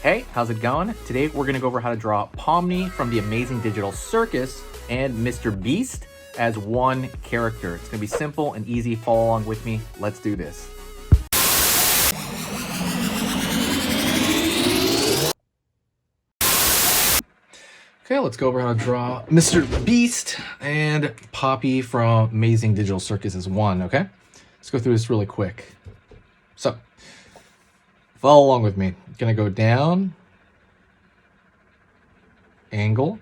Hey, how's it going? Today we're going to go over how to draw Pomni from the amazing digital Circus and Mr. Beast as one character. It's going to be simple and easy. Follow along with me. Let's do this. Okay, let's go over how to draw Mr. Beast and Poppy from Amazing Digital Circus as one, okay? Let's go through this really quick. So, follow along with me. Gonna go down, angle,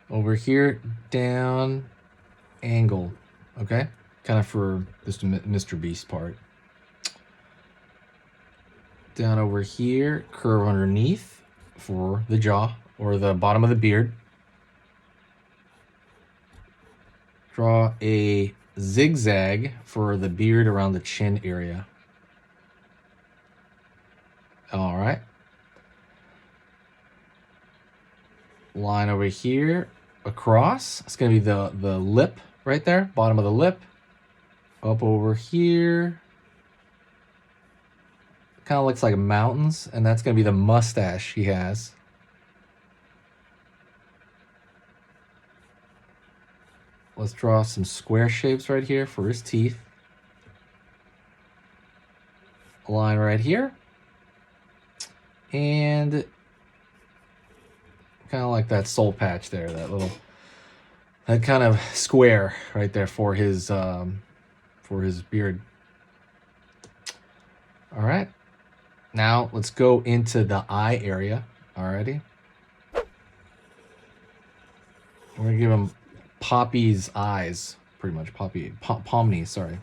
over here, down, angle, okay? Kind of for this Mr. Beast part. Down over here, curve underneath for the jaw or the bottom of the beard. Draw a zigzag for the beard around the chin area. All right. Line over here across. It's going to be the lip right there, bottom of the lip. Up over here. Kind of looks like mountains, and that's going to be the mustache he has. Let's draw some square shapes right here for his teeth. A line right here. And kind of like that soul patch there, that kind of square right there for his beard. All right. Now let's go into the eye area. Alrighty. We're gonna give him Poppy's eyes, pretty much. Pomni, sorry.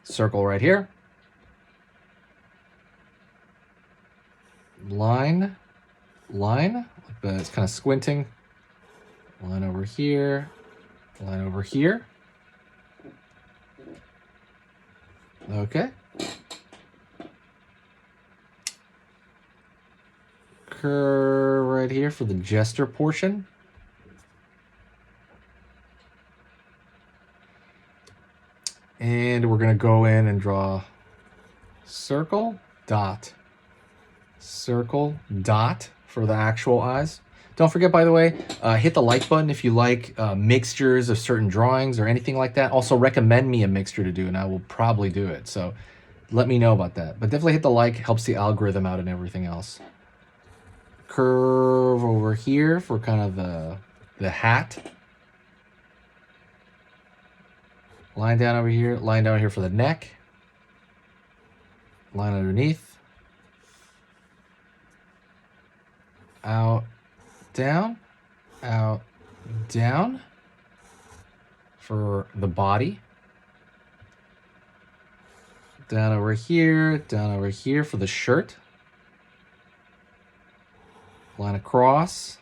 Circle right here. Line, like that. It's kind of squinting. Line over here. Line over here. Okay. Curve right here for the Jester portion. And we're going to go in and draw circle, dot for the actual eyes. Don't forget, by the way, hit the like button if you like mixtures of certain drawings or anything like that. Also, recommend me a mixture to do, and I will probably do it. So let me know about that. But definitely hit the like. Helps the algorithm out and everything else. Curve over here for kind of the hat. Line down over here. Line down here for the neck. Line underneath. Out, down for the body. Down over here for the shirt. Line across.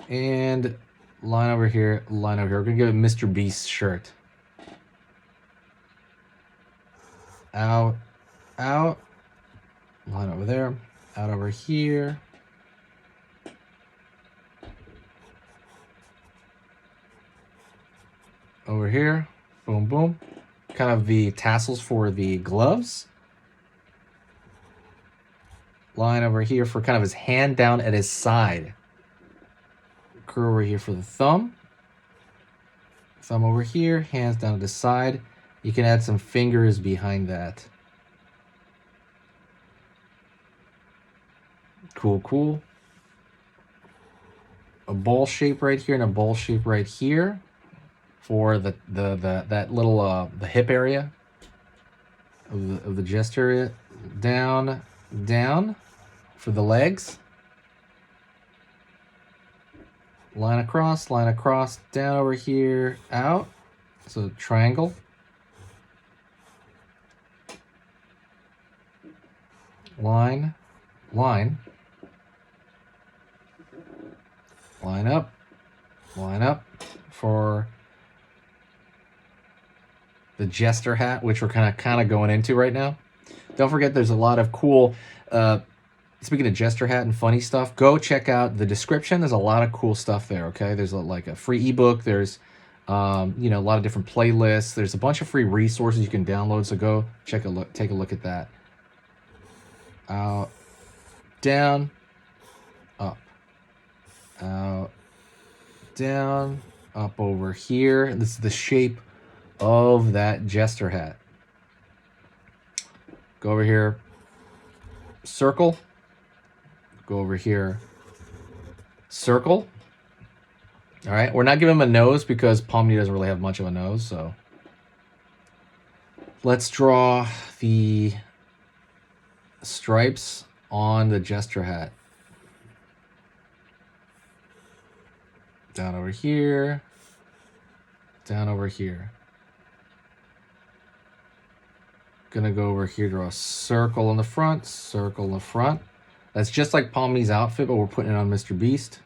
And line over here, line over here. We're gonna give it Mr. Beast shirt. Out. Line over there, out over here. Over here, boom, boom. Kind of the tassels for the gloves. Line over here for kind of his hand down at his side. Curve over here for the thumb. Thumb over here, hands down at the side. You can add some fingers behind that. Cool. A ball shape right here and a ball shape right here for that little the hip area of the Jester area. Down for the legs. Line across, down over here, out. So triangle. Line. Line up for the Jester hat, which we're kind of going into right now. Don't forget, there's a lot of cool, speaking of Jester hat and funny stuff, go check out the description. There's a lot of cool stuff there, okay? There's like a free ebook. There's You know, a lot of different playlists. There's a bunch of free resources you can download. So go take a look at that. Out, down, up, out, down, up over here. And this is the shape of that Jester hat. Go over here, circle. Go over here, circle. All right, we're not giving him a nose because Pomni doesn't really have much of a nose, so let's draw the stripes on the Jester hat. Down over here, down over here. Gonna go over here, draw a circle in the front, circle in the front. That's just like Pomni's outfit, but we're putting it on Mr. Beast.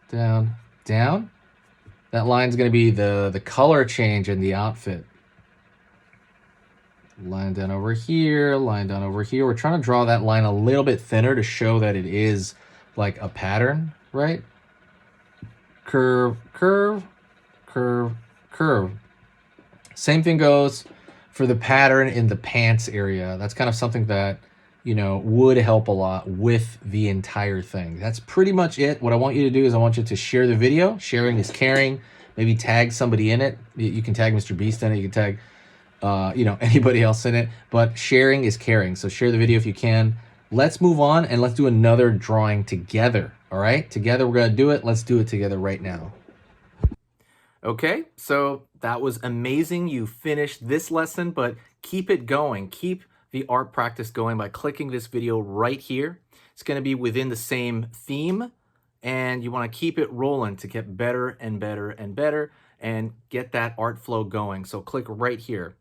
Down, down. That line's gonna be the color change in the outfit. Line down over here, line down over here. We're trying to draw that line a little bit thinner to show that it is like a pattern, right? Curve, curve, curve, curve. Same thing goes for the pattern in the pants area. That's kind of something that, you know, would help a lot with the entire thing. That's pretty much it. What I want you to do is I want you to share the video. Sharing is caring. Maybe tag somebody in it. You can tag Mr. Beast in it. You can tag, you know, anybody else in it. But sharing is caring. So share the video if you can. Let's move on and let's do another drawing together. All right? Together we're going to do it. Let's do it together right now. Okay, so that was amazing. You finished this lesson, but keep it going. Keep the art practice going by clicking this video right here. It's going to be within the same theme, and you want to keep it rolling to get better and better and better and get that art flow going. So click right here.